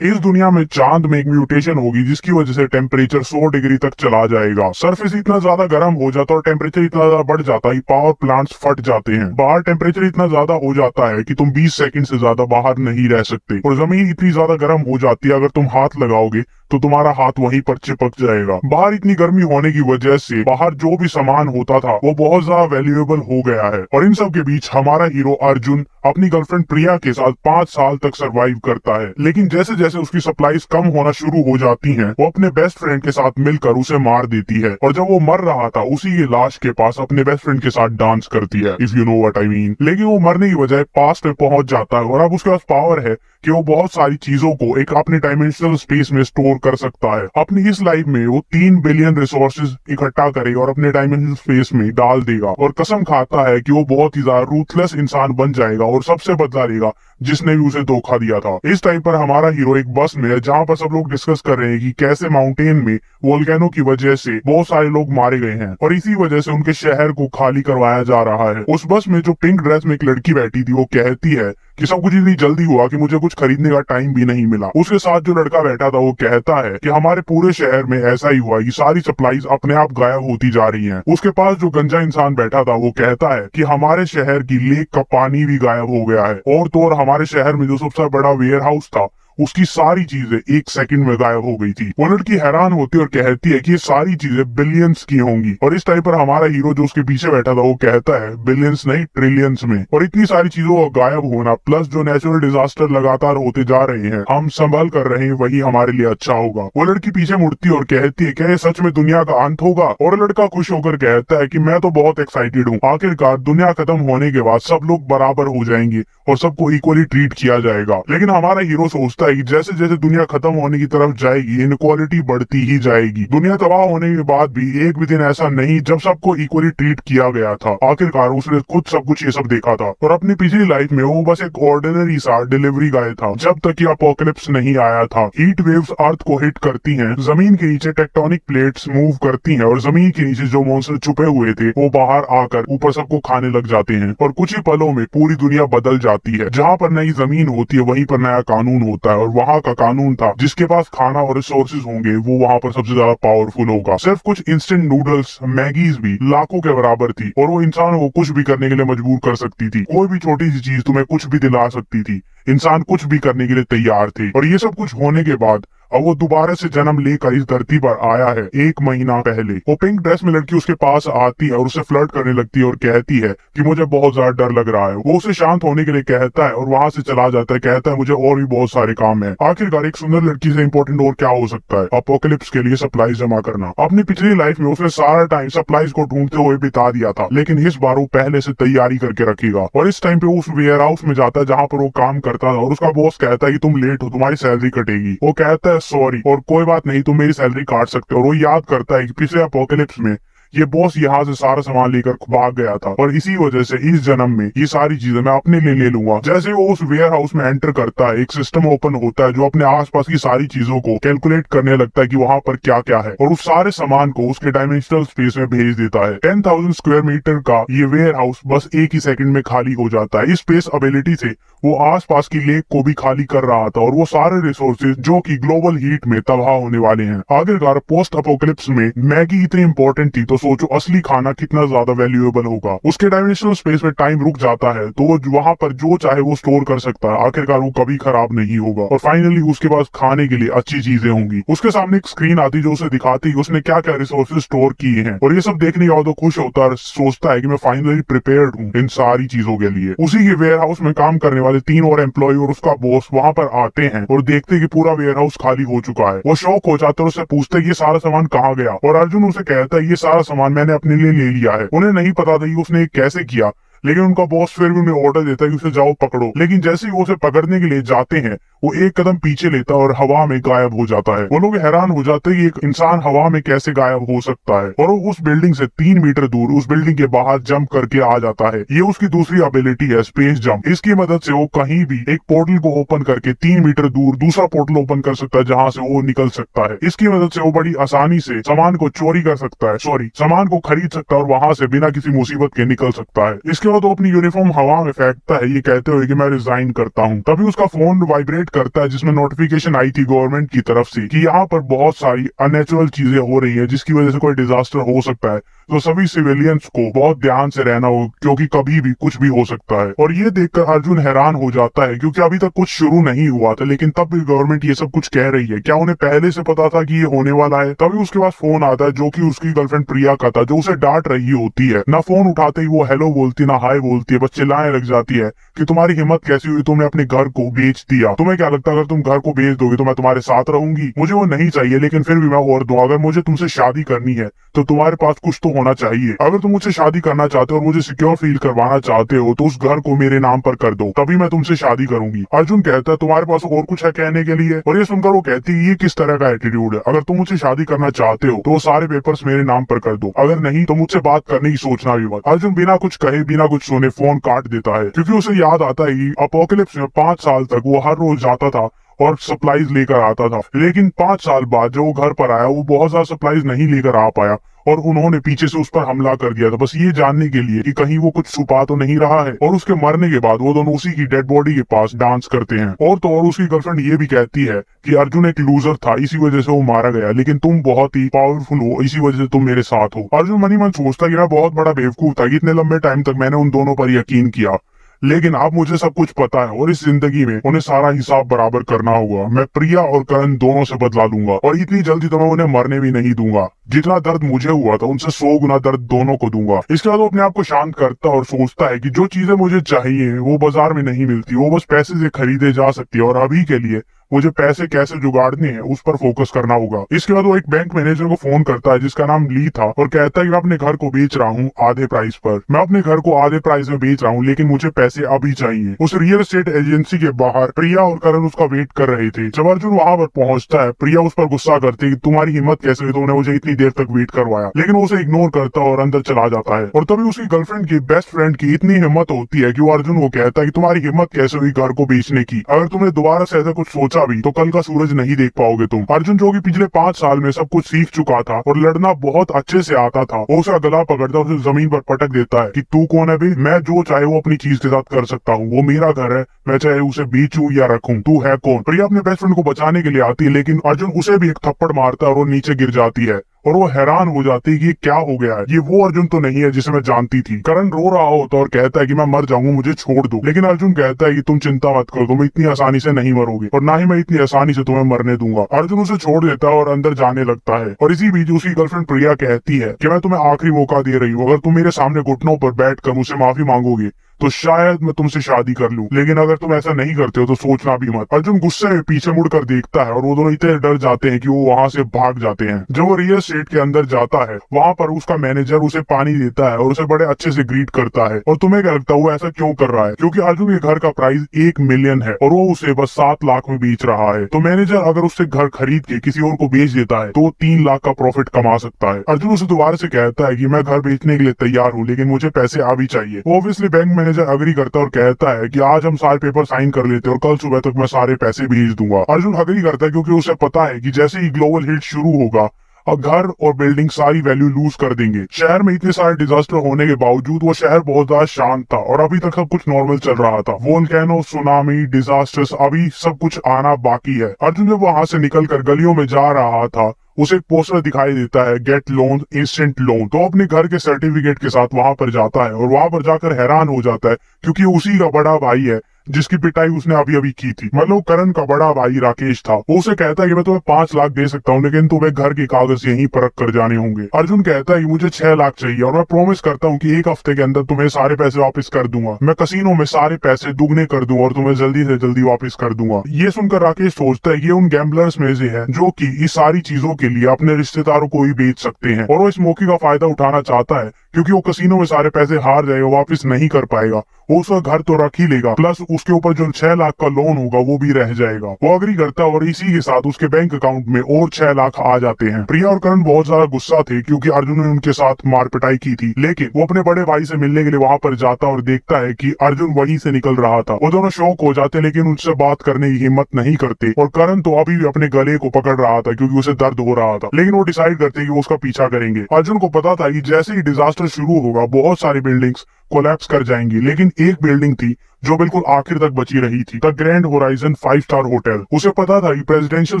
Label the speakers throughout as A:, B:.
A: इस दुनिया में चांद में एक म्यूटेशन होगी जिसकी वजह से टेम्परेचर 100 डिग्री तक चला जाएगा। सरफेस इतना ज्यादा गर्म हो जाता है और टेम्परेचर इतना ज्यादा बढ़ जाता है, पावर प्लांट्स फट जाते हैं। बाहर टेम्परेचर इतना ज्यादा हो जाता है कि तुम 20 सेकंड से ज्यादा बाहर नहीं रह सकते और जमीन इतनी ज्यादा गर्म हो जाती है, अगर तुम हाथ लगाओगे तो तुम्हारा हाथ वहीं पर चिपक जाएगा। बाहर इतनी गर्मी होने की वजह से बाहर जो भी सामान होता था वो बहुत ज्यादा वैल्यूएबल हो गया है। और इन सब के बीच हमारा हीरो अर्जुन अपनी गर्लफ्रेंड प्रिया के साथ 5 साल तक सरवाइव करता है। लेकिन जैसे जैसे उसकी सप्लाईज कम होना शुरू हो जाती हैं, वो अपने बेस्ट फ्रेंड के साथ मिलकर उसे मार देती है। और जब वो मर रहा था उसी की लाश के पास अपने बेस्ट फ्रेंड के साथ डांस करती है, if you know what I mean. लेकिन वो मरने की बजाय पास्ट में पहुंच जाता है और अब उसके पास पावर है कि वो बहुत सारी चीजों को एक अपने डायमेंशनल स्पेस में स्टोर कर सकता है। अपनी इस लाइफ में वो 3 बिलियन रिसोर्सेज इकट्ठा करेगा और अपने डायमेंशनल स्पेस में डाल देगा और कसम खाता है कि वो बहुत ही ज्यादा रूथलेस इंसान बन जाएगा और सबसे बदला लेगा जिसने भी उसे धोखा दिया था। इस टाइम पर हमारा हीरो एक बस में है जहाँ पर सब लोग डिस्कस कर रहे हैं कि कैसे माउंटेन में वोल्केनो की वजह से बहुत सारे लोग मारे गए हैं और इसी वजह से उनके शहर को खाली करवाया जा रहा है। उस बस में जो पिंक ड्रेस में एक लड़की बैठी थी वो कहती है कि सब कुछ इतनी जल्दी हुआ कि मुझे कुछ खरीदने का टाइम भी नहीं मिला। उसके साथ जो लड़का बैठा था वो कहता है कि हमारे पूरे शहर में ऐसा ही हुआ कि सारी सप्लाईज अपने आप गायब होती जा रही हैं। उसके पास जो गंजा इंसान बैठा था वो कहता है कि हमारे शहर की लेक का पानी भी गायब हो गया है और तो और हमारे शहर में जो सबसे बड़ा वेयर हाउस था उसकी सारी चीजें 1 सेकंड में गायब हो गई थी। वो लड़की हैरान होती और कहती है कि ये सारी चीजें बिलियंस की होंगी। और इस टाइम पर हमारा हीरो जो उसके पीछे बैठा था वो कहता है बिलियंस नहीं ट्रिलियंस में। और इतनी सारी चीजों का गायब होना प्लस जो नेचुरल डिजास्टर लगातार होते जा रहे हैं हम संभल कर रहे हैं वही हमारे लिए अच्छा होगा। वो लड़की पीछे मुड़ती और कहती है क्या ये सच में दुनिया का अंत होगा? और लड़का खुश होकर कहता है कि मैं तो बहुत एक्साइटेड हूँ, आखिरकार दुनिया खत्म होने के बाद सब लोग बराबर हो जाएंगे और सबको इक्वली ट्रीट किया जाएगा। लेकिन हमारा हीरो सोचता है कि जैसे जैसे दुनिया खत्म होने की तरफ जाएगी इनक्वालिटी बढ़ती ही जाएगी। दुनिया तबाह होने के बाद भी एक भी दिन ऐसा नहीं जब सबको इक्वली ट्रीट किया गया था। आखिरकार उसने खुद सब कुछ ये सब देखा था और अपनी पिछली लाइफ में वो बस एक ऑर्डिनरी सा डिलीवरी गाय था जब तक कि अपोकलिप्स नहीं आया था। हीट वेव्स अर्थ को हिट करती हैं, जमीन के नीचे टेक्टोनिक प्लेट्स मूव करती हैं और जमीन के नीचे जो मॉन्स्टर छुपे हुए थे वो बाहर आकर ऊपर सबको खाने लग जाते हैं और कुछ ही पलों में पूरी दुनिया बदल जाती है। जहाँ पर नई जमीन होती है वहीं पर नया कानून होता है और वहाँ का कानून था जिसके पास खाना और रिसोर्सेज होंगे वो वहाँ पर सबसे ज्यादा पावरफुल होगा। सिर्फ कुछ इंस्टेंट नूडल्स मैगीज भी लाखों के बराबर थी और वो इंसान को कुछ भी करने के लिए मजबूर कर सकती थी। कोई भी छोटी सी चीज तुम्हें कुछ भी दिला सकती थी, इंसान कुछ भी करने के लिए तैयार थे। और ये सब कुछ होने के बाद अब वो दोबारा से जन्म लेकर इस धरती पर आया है 1 महीना पहले। वो पिंक ड्रेस में लड़की उसके पास आती है और उससे फ्लर्ट करने लगती है और कहती है कि मुझे बहुत ज्यादा डर लग रहा है। वो उसे शांत होने के लिए कहता है और वहां से चला जाता है। कहता है मुझे और भी बहुत सारे काम है। आखिरकार एक सुंदर लड़की से इम्पोर्टेंट और क्या हो सकता है? अपोकलिप्स के लिए सप्लाईज जमा करना। अपनी पिछली लाइफ में उसने सारा टाइम सप्लाईज को ढूंढते हुए बिता दिया था, लेकिन इस बार वो पहले से तैयारी करके रखेगा। और इस टाइम पे उस वेयर हाउस में जाता है जहाँ पर वो काम करता था और उसका बॉस कहता है कि तुम लेट हो, तुम्हारी सैलरी कटेगी। वो कहता है सॉरी और कोई बात नहीं, तुम मेरी सैलरी काट सकते हो। और वो याद करता है कि पिछले अपोकलिप्स में ये बॉस यहाँ से सारा सामान लेकर भाग गया था और इसी वजह से इस जन्म में ये सारी चीजें मैं अपने लिए ले लूंगा। जैसे वो उस वेयर हाउस में एंटर करता है एक सिस्टम ओपन होता है जो अपने आसपास की सारी चीजों को कैलकुलेट करने लगता है कि वहाँ पर क्या क्या है और उस सारे सामान को उसके डायमेंशनल स्पेस में भेज देता है। 10,000 स्क्वायर मीटर का ये वेयर हाउस बस एक ही सेकंड में खाली हो जाता है। इस स्पेस एबिलिटी से वो आसपास की लेक को भी खाली कर रहा था और वो सारे रिसोर्सेज जो कि ग्लोबल हीट में तबाह होने वाले हैं। आखिरकार पोस्ट अपोकलिप्स में मैगी इतनी इंपॉर्टेंट थी तो सोचो असली खाना कितना ज्यादा वैल्यूएबल होगा। उसके डायमेंशनल स्पेस में टाइम रुक जाता है तो वो वहां पर जो चाहे वो स्टोर कर सकता है। आखिरकार वो कभी खराब नहीं होगा और फाइनली उसके पास खाने के लिए अच्छी चीजें होंगी। उसके सामने एक स्क्रीन आती जो उसे दिखाती है उसने क्या क्या रिसोर्सेज स्टोर किए हैं और ये सब देखने के बाद वो खुश होता है, सोचता है कि मैं फाइनली प्रिपेयर्ड हूँ इन सारी चीजों के लिए। उसी के वेयर हाउस में काम करने वाले 3 और एम्प्लॉय और उसका बॉस वहाँ पर आते हैं और देखते कि पूरा वेयर हाउस खाली हो चुका है। वो शॉक हो जाते हैं और उससे पूछते ये सारा सामान कहाँ गया? और अर्जुन उसे कहता है ये सारा सामान मैंने अपने लिए ले लिया है। उन्हें नहीं पता था कि उसने ये कैसे किया, लेकिन उनका बॉस फिर भी उन्हें ऑर्डर देता है कि उसे जाओ पकड़ो। लेकिन जैसे ही वो उसे पकड़ने के लिए जाते हैं वो एक कदम पीछे लेता है और हवा में गायब हो जाता है। वो लोग हैरान हो जाते हैं कि एक इंसान हवा में कैसे गायब हो सकता है और वो उस बिल्डिंग से 3 मीटर दूर उस बिल्डिंग के बाहर जंप करके आ जाता है। ये उसकी दूसरी एबिलिटी है स्पेस जंप। इसकी मदद से वो कहीं भी एक पोर्टल को ओपन करके 3 मीटर दूर दूसरा पोर्टल ओपन कर सकता है जहाँ से वो निकल सकता है। इसकी मदद से वो बड़ी आसानी से सामान को चोरी कर सकता है, सामान को खरीद सकता है और वहां से बिना किसी मुसीबत के निकल सकता है। इसके बाद वो अपनी यूनिफॉर्म हवा में फेंकता है ये कहते हुए कि मैं रिजाइन करता हूँ। तभी उसका फोन वाइब्रेट करता है जिसमें नोटिफिकेशन आई थी गवर्नमेंट की तरफ से कि यहाँ पर बहुत सारी अननेचुरल चीजें हो रही है जिसकी वजह से कोई डिजास्टर हो सकता है, तो सभी सिविलियंस को बहुत ध्यान से रहना हो क्योंकि कभी भी कुछ भी हो सकता है। और ये देखकर अर्जुन हैरान हो जाता है क्योंकि अभी तक कुछ शुरू नहीं हुआ था लेकिन तब भी गवर्नमेंट ये सब कुछ कह रही है। क्या उन्हें पहले से पता था कि ये होने वाला है? तभी उसके पास फोन आता है जो कि उसकी गर्लफ्रेंड प्रिया का था, जो उसे डांट रही होती है। ना फोन उठाते ही वो हेलो बोलती ना हाय बोलती है, बस चिल्लाने लग जाती है कि तुम्हारी हिम्मत कैसी हुई, तुमने अपने घर को बेच दिया। तुम्हें क्या लगता है अगर तुम घर को बेच दोगे तो मैं तुम्हारे साथ रहूंगी? मुझे वो नहीं चाहिए लेकिन फिर भी मैं और दूं। अगर मुझे तुमसे शादी करनी है तो तुम्हारे पास कुछ तो होना चाहिए। अगर तुम मुझसे शादी करना चाहते हो और मुझे सिक्योर फील करवाना चाहते हो तो उस घर को मेरे नाम पर कर दो, तभी मैं तुमसे शादी करूंगी। अर्जुन कहता है तुम्हारे पास और कुछ है कहने के लिए? और ये सुनकर वो कहती है ये किस तरह का एटीट्यूड है? अगर तुम मुझसे शादी करना चाहते हो तो वो सारे पेपर्स मेरे नाम पर कर दो, अगर नहीं तो मुझसे बात करने की सोचना भी मत। अर्जुन बिना कुछ कहे बिना कुछ सुने फोन काट देता है क्योंकि उसे याद आता है अपोकलिप्स में 5 साल तक वो हर रोज जाता था और सप्लाईज लेकर आता था, लेकिन 5 साल बाद जब वो घर पर आया वो बहुत ज्यादा सप्लाईज नहीं लेकर आ पाया और उन्होंने पीछे से उस पर हमला कर दिया था, बस ये जानने के लिए कि कहीं वो कुछ छुपा तो नहीं रहा है। और उसके मरने के बाद वो दोनों उसी की डेड बॉडी के पास डांस करते हैं। और तो और उसकी गर्लफ्रेंड ये भी कहती है कि अर्जुन एक लूजर था, इसी वजह से वो मारा गया, लेकिन तुम बहुत ही पावरफुल हो, इसी वजह से तुम मेरे साथ हो। अर्जुन मन ही मन सोचता कि मैं बहुत बड़ा बेवकूफ था कि इतने लंबे टाइम तक मैंने उन दोनों पर यकीन किया, लेकिन अब मुझे सब कुछ पता है और इस जिंदगी में उन्हें सारा हिसाब बराबर करना होगा। मैं प्रिया और करण दोनों से बदला लूंगा और इतनी जल्दी तो मैं उन्हें मरने भी नहीं दूंगा। जितना दर्द मुझे हुआ था उनसे 100 गुना दर्द दोनों को दूंगा। इसके बाद वो अपने आप को शांत करता और सोचता है कि जो चीजें मुझे चाहिए वो बाजार में नहीं मिलती, वो बस पैसे से खरीदे जा सकती है और अभी के लिए मुझे पैसे कैसे जुगाड़ने हैं उस पर फोकस करना होगा। इसके बाद वो एक बैंक मैनेजर को फोन करता है जिसका नाम ली था और कहता है कि मैं अपने घर को बेच रहा हूँ आधे प्राइस पर। मैं अपने घर को आधे प्राइस में बेच रहा हूँ लेकिन मुझे पैसे अभी चाहिए। उस रियल एस्टेट एजेंसी के बाहर प्रिया और करण उसका वेट कर रहे थे। जब अर्जुन वहां पर पहुंचता है प्रिया उस पर गुस्सा करती है कि तुम्हारी हिम्मत कैसे हुई, तुमने मुझे इतनी देर तक वेट करवाया, लेकिन वो उसे इग्नोर करता और अंदर चला जाता है। और तभी उसकी गर्लफ्रेंड की बेस्ट फ्रेंड की इतनी हिम्मत होती है कि वो अर्जुन को कहता है कि तुम्हारी हिम्मत कैसे हुई घर को बेचने की? अगर तुमने दोबारा से ऐसा कुछ सोचा भी तो कल का सूरज नहीं देख पाओगे तुम। अर्जुन जो कि पिछले 5 साल में सब कुछ सीख चुका था और लड़ना बहुत अच्छे से आता था, वो उसका गला पकड़ता उसे जमीन पर पटक देता है कि तू कौन है बे? मैं जो चाहे वो अपनी चीज के साथ कर सकता हूँ, वो मेरा घर है, मैं चाहे उसे बेचूं या रखूं, तू है कौन? प्रिया अपने बेस्ट फ्रेंड को बचाने के लिए आती है लेकिन अर्जुन उसे भी एक थप्पड़ मारता है और वो नीचे गिर जाती है और वो हैरान हो जाती है कि ये क्या हो गया है, ये वो अर्जुन तो नहीं है जिसे मैं जानती थी। करण रो रहा होता और कहता है कि मैं मर जाऊंगा, मुझे छोड़ दो, लेकिन अर्जुन कहता है कि तुम चिंता मत करो, तुम इतनी आसानी से नहीं मरोगे और ना ही मैं इतनी आसानी से तुम्हें मरने दूंगा। अर्जुन उसे छोड़ देता है और अंदर जाने लगता है और इसी बीच उसकी गर्लफ्रेंड प्रिया कहती है कि मैं तुम्हें आखिरी मौका दे रही हूँ, अगर तुम मेरे सामने घुटनों पर बैठकर मुझसे माफी मांगोगे तो शायद मैं तुमसे शादी कर लूं, लेकिन अगर तुम ऐसा नहीं करते हो तो सोचना भी मत। अर्जुन गुस्से में पीछे मुड़कर देखता है और वो दोनों इतने डर जाते हैं कि वो वहां से भाग जाते हैं। जब वो रियल एस्टेट के अंदर जाता है वहां पर उसका मैनेजर उसे पानी देता है और उसे बड़े अच्छे से ग्रीट करता है। और तुम्हें क्या लगता है वो ऐसा क्यों कर रहा है? क्योंकि अर्जुन के घर का प्राइस 1 मिलियन है और वो उसे बस 7 लाख में बेच रहा है। तो मैनेजर अगर उससे घर खरीद के किसी और को बेच देता है तो वो 3 लाख का प्रॉफिट कमा सकता है। अर्जुन उसे दोबारा से कहता है कि मैं घर बेचने के लिए तैयार हूँ लेकिन मुझे पैसे अभी चाहिए। ऑब्वियसली बैंक मैनेजर अग्री करता है और कहता है कि आज हम सारे पेपर साइन कर लेते हैं और कल सुबह तक मैं सारे पैसे भेज दूंगा। अर्जुन अग्री करता है क्योंकि उसे पता है कि जैसे ही ग्लोबल हिट शुरू होगा और घर और बिल्डिंग सारी वैल्यू लूज कर देंगे। शहर में इतने सारे डिजास्टर होने के बावजूद वो शहर बहुत ज्यादा शांत था और अभी तक सब कुछ नॉर्मल चल रहा था। वोल्केनो, सुनामी, डिजास्टर्स, अभी सब कुछ आना बाकी है। अर्जुन जब वहां से निकलकर गलियों में जा रहा था उसे एक पोस्टर दिखाई देता है, गेट लोन इंस्टेंट लोन। तो अपने घर के सर्टिफिकेट के साथ वहां पर जाता है और वहां पर जाकर हैरान हो जाता है क्योंकि उसी का बड़ा भाई है जिसकी पिटाई उसने अभी अभी की थी। मतलब करण का बड़ा भाई राकेश था। वो उसे कहता है कि मैं तुम्हें 5 लाख दे सकता हूँ लेकिन तुम्हें घर के कागज यहीं परख कर जाने होंगे। अर्जुन कहता है कि मुझे 6 लाख चाहिए और मैं प्रॉमिस करता हूँ कि 1 हफ्ते के अंदर तुम्हें सारे पैसे वापस कर दूंगा। मैं कसीनो में सारे पैसे दुगने कर दूंगा और तुम्हें जल्दी से जल्दी वापस कर दूंगा। ये सुनकर राकेश सोचता है कि ये उन गैम्बलर्स में से है जो कि इस सारी चीजों के लिए अपने रिश्तेदारों को ही बेच सकते हैं और वो इस मौके का फायदा उठाना चाहता है क्योंकि वो कसीनो में सारे पैसे हार जाएगा, वापस नहीं कर पाएगा। वो उसका घर तो रख ही लेगा, प्लस उसके ऊपर जो 6 लाख का लोन होगा वो भी रह जाएगा। वो अग्री करता है और इसी के साथ उसके बैंक अकाउंट में और 6 लाख आ जाते हैं। प्रिया और करण बहुत ज्यादा गुस्सा थे क्योंकि अर्जुन ने उनके साथ मारपिटाई की थी, लेकिन वो अपने बड़े भाई से मिलने के लिए वहां पर जाता और देखता है कि अर्जुन वहीं से निकल रहा था। वो दोनों शौक हो जाते लेकिन उनसे बात करने की हिम्मत नहीं करते और करण तो अभी भी अपने गले को पकड़ रहा था क्योंकि उसे दर्द हो रहा था, लेकिन वो डिसाइड करते कि वो उसका पीछा करेंगे। अर्जुन को पता था कि जैसे ही डिजास्टर शुरू होगा बहुत सारी बिल्डिंग्स कोलैप्स कर जाएंगी, लेकिन एक बिल्डिंग थी जो बिल्कुल आखिर तक बची रही थी, the grand horizon 5 star hotel. उसे पता था कि प्रेसिडेंशियल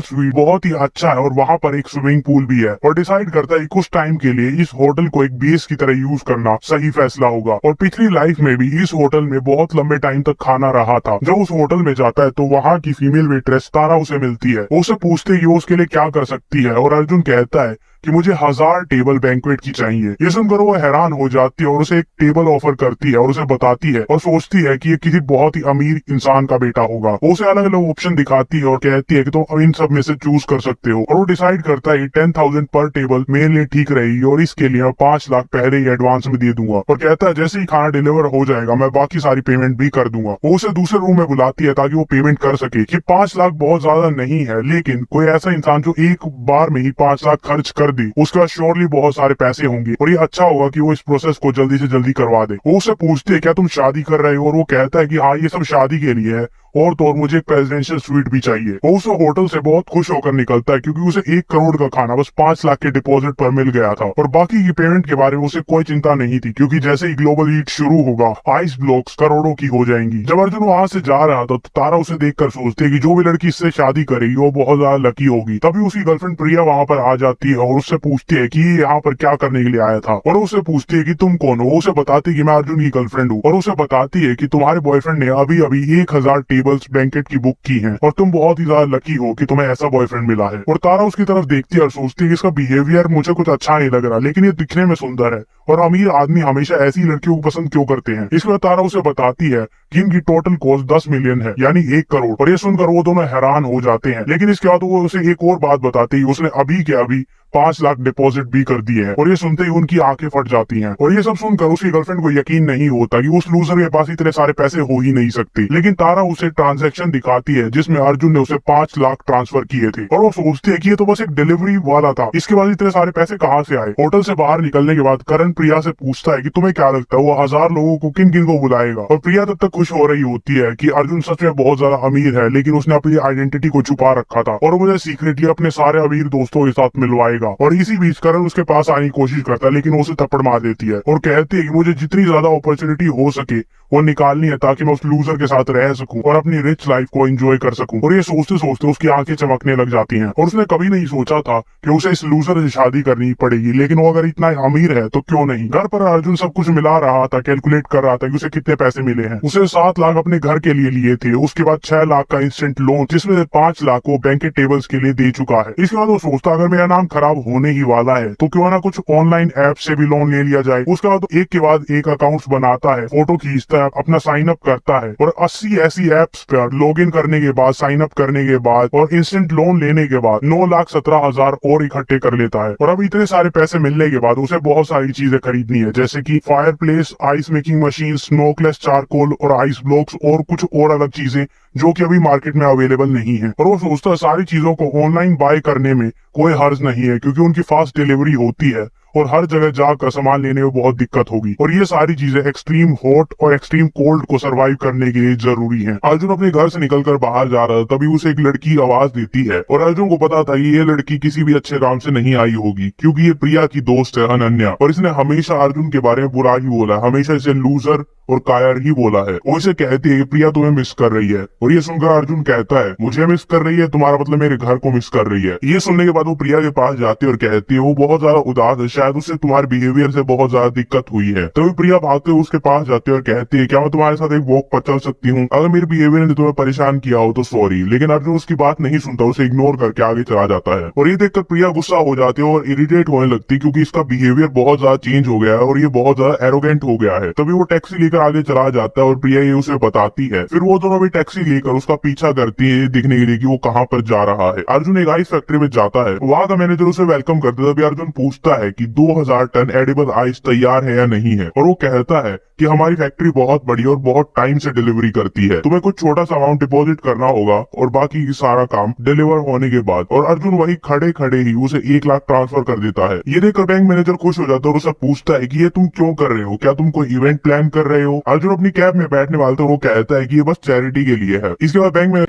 A: स्वीट बहुत ही अच्छा है और वहाँ पर एक स्विमिंग पूल भी है, और डिसाइड करता है कि कुछ टाइम के लिए इस होटल को एक बेस की तरह यूज करना सही फैसला होगा। और पिछली लाइफ में भी इस होटल में बहुत लंबे टाइम तक खाना रहा था। जब उस होटल में जाता है तो वहाँ की फीमेल वेट्रेस तारा उसे मिलती है। उसे पूछते है कि वो उसके लिए क्या कर सकती है, और अर्जुन कहता है कि मुझे 1000 टेबल बैंक्वेट की चाहिए। ये सुनकर वो हैरान हो जाती है और उसे एक टेबल ऑफर करती है और उसे बताती है और सोचती है कि ये किसी बहुत ही अमीर इंसान का बेटा होगा। वो उसे अलग अलग ऑप्शन दिखाती है और कहती है कि तुम इन सब में से चूज कर सकते हो, और वो डिसाइड करता है 10,000 पर टेबल मेरे लिए ठीक रहेगी और इसके लिए मैं 5 लाख पहले ही एडवांस में दे दूंगा। और कहता है जैसे ही खाना डिलीवर हो जाएगा मैं बाकी सारी पेमेंट भी कर दूंगा। वो उसे दूसरे रूम में बुलाती है ताकि वो पेमेंट कर सके। कि 5 लाख बहुत ज्यादा नहीं है, लेकिन कोई ऐसा इंसान जो एक बार में ही 5 लाख खर्च कर दे उसके बाद श्योरली बहुत सारे पैसे होंगे, और ये अच्छा होगा कि वो इस प्रोसेस को जल्दी से जल्दी करवा दे। वो उससे पूछते है क्या तुम शादी कर रहे हो, और वो कहता है कि हाँ ये सब शादी के लिए है, और तो और मुझे एक प्रेसिडेंशियल स्वीट भी चाहिए। वो उस होटल से बहुत खुश होकर निकलता है क्योंकि उसे 1 करोड़ का खाना बस 5 लाख के डिपॉजिट पर मिल गया था, और बाकी की पेमेंट के बारे में उसे कोई चिंता नहीं थी क्योंकि जैसे ही ग्लोबल हीट शुरू होगा आइस ब्लॉक्स करोड़ों की हो जाएंगी। जब अर्जुन वहां से जा रहा था तो तारा उसे देखकर सोचती है कि जो भी लड़की इससे शादी करेगी वो बहुत ज्यादा लकी होगी। तभी उसकी गर्लफ्रेंड प्रिया वहां पर आ जाती है और उससे पूछती है कि ये यहाँ पर क्या करने के लिए आया था, और उससे पूछती है कि तुम कौन हो। उसे बताती है कि मैं अर्जुन की गर्लफ्रेंड हूँ, और उसे बताती है कि तुम्हारे बॉयफ्रेंड ने अभी अभी 1000 टेबल्स बैंकेट की बुक की हैं और तुम बहुत ही ज्यादा लकी हो कि तुम्हें ऐसा बॉयफ्रेंड मिला है। और तारा उसकी तरफ देखती है और सोचती है कि इसका बिहेवियर मुझे कुछ अच्छा नहीं लग रहा, लेकिन ये दिखने में सुंदर है और अमीर आदमी हमेशा ऐसी लड़कियों को पसंद क्यों करते हैं। इसके बाद तारा उसे बताती है कि इनकी टोटल कॉस्ट 10 मिलियन है, यानी 1 करोड़। और ये सुनकर वो दोनों हैरान हो जाते हैं, लेकिन इसके बाद वो उसे एक और बात बताती है, उसने अभी के अभी 5 लाख डिपॉजिट भी कर दिए हैं। और ये सुनते ही उनकी आंखें फट जाती हैं, और ये सब सुनकर उसकी गर्लफ्रेंड को यकीन नहीं होता कि उस लूजर के पास इतने सारे पैसे हो ही नहीं सकते। लेकिन तारा उसे ट्रांजैक्शन दिखाती है जिसमें अर्जुन ने उसे 5 लाख ट्रांसफर किए थे, और वो सोचती है कि ये तो बस एक डिलीवरी वाला था, इसके बाद इतने सारे पैसे कहाँ से आए। होटल से बाहर निकलने के बाद करण प्रिया से पूछता है कि तुम्हें क्या लगता है वो 1000 लोगों को किन किन को बुलाएगा। और प्रिया तब तक खुश हो रही होती है कि अर्जुन सच में बहुत ज्यादा अमीर है, लेकिन उसने अपनी आइडेंटिटी को छुपा रखा था और मुझे सीक्रेटली अपने सारे अमीर दोस्तों के साथ मिलवाएगा। और इसी बीच करण उसके पास आने की कोशिश करता है, लेकिन वो उसे थप्पड़ मार देती है और कहती है कि मुझे जितनी ज्यादा अपॉर्चुनिटी हो सके वो निकालनी है ताकि मैं उस लूजर के साथ रह सकूं और अपनी रिच लाइफ को एंजॉय कर सकूं। और ये सोचते सोचते उसकी आंखें चमकने लग जाती हैं, और उसने कभी नहीं सोचा था कि उसे इस लूजर से शादी करनी पड़ेगी, लेकिन वो अगर इतना अमीर है तो क्यों नहीं। घर पर अर्जुन सब कुछ मिला रहा था, कैलकुलेट कर रहा था कि उसे कितने पैसे मिले हैं। उसे 7 लाख अपने घर के लिए लिए थे, उसके बाद 6 लाख का इंस्टेंट लोन, जिसमें से 5 लाख वो बैंकेट टेबल्स के लिए दे चुका है। इसके बाद वो सोचता अगर मेरा नाम खराब होने ही वाला है तो क्यों ना कुछ ऑनलाइन ऐप से भी लोन ले लिया जाए। उसके बाद एक के बाद एक अकाउंट्स बनाता है, फोटो खींचता है, अपना साइन अप करता है, और 80 ऐसी एप्स पर लॉग इन करने के बाद, साइन अप करने के बाद और इंस्टेंट लोन लेने के बाद 9,17,000 और इकट्ठे कर लेता है। और अब इतने सारे पैसे मिलने के बाद उसे बहुत सारी चीजें खरीदनी है, जैसे कि fire place, ice making machine, smokeless charcoal और आइस ब्लॉक्स और कुछ और अलग चीजें जो कि अभी मार्केट में अवेलेबल नहीं है। और वो सोचता है सारी चीजों को ऑनलाइन बाय करने में कोई हर्ज नहीं है क्योंकि उनकी फास्ट डिलीवरी होती है और हर जगह जाकर सामान लेने में बहुत दिक्कत होगी। और ये सारी चीजें एक्सट्रीम हॉट और एक्सट्रीम कोल्ड को सरवाइव करने के लिए जरूरी हैं। अर्जुन अपने घर से निकलकर बाहर जा रहा था, तभी उसे एक लड़की आवाज देती है, और अर्जुन को पता था कि ये लड़की किसी भी अच्छे काम से नहीं आई होगी क्योंकि ये प्रिया की दोस्त है अनन्या, और इसने हमेशा अर्जुन के बारे में बुरा ही बोला, हमेशा इसे लूजर और कायर ही बोला है। वो इसे कहती है कि प्रिया तुम्हें मिस कर रही है, और ये सुनकर अर्जुन कहता है मुझे मिस कर रही है, तुम्हारा मतलब मेरे घर को मिस कर रही है। ये सुनने के बाद वो प्रिया के पास जाती है और कहती है वो बहुत ज्यादा उदास है, शायद उससे तुम्हारे बिहेवियर से बहुत ज्यादा दिक्कत हुई है। तभी प्रिया भागते हुए उसके पास जाती है और कहती है क्या मैं तुम्हारे साथ एक वॉक पर चल सकती हूँ, अगर मेरे बिहेवियर ने तुम्हें परेशान किया हो तो सॉरी। लेकिन अर्जुन उसकी बात नहीं सुनता, उसे इग्नोर करके आगे चला जाता है। और ये देखकर प्रिया गुस्सा हो जाती है और इरिटेट होने लगती है क्योंकि इसका बिहेवियर बहुत ज्यादा चेंज हो गया है और ये बहुत ज्यादा एरोगेंट हो गया है। तभी वो टैक्सी लेकर आगे चला जाता है और प्रिया ये उसे बताती है। फिर वो दोनों भी टैक्सी लेकर उसका पीछा करती है दिखने के लिए कि वो कहाँ पर जा रहा है। अर्जुन एक आइस फैक्ट्री में जाता है, वहाँ का मैनेजर उसे वेलकम करता है। तभी अर्जुन पूछता है कि 2000 टन एडिबल आइस तैयार है या नहीं है, और वो कहता है कि हमारी फैक्ट्री बहुत बड़ी और बहुत टाइम से डिलीवरी करती है, तुम्हें कुछ छोटा सा अमाउंट डिपॉजिट करना होगा और बाकी सारा काम डिलीवर होने के बाद। और अर्जुन वही खड़े खड़े ही उसे 1 लाख ट्रांसफर कर देता है। ये देखकर बैंक मैनेजर खुश हो जाता है और उसे पूछता है कि ये तुम क्यों कर रहे हो, क्या तुम कोई इवेंट प्लान कर रहे हो। अर्जुन अपनी कैब में बैठने वाला था, वो कहता है कि ये बस चैरिटी के लिए है। इसके बाद बैंक में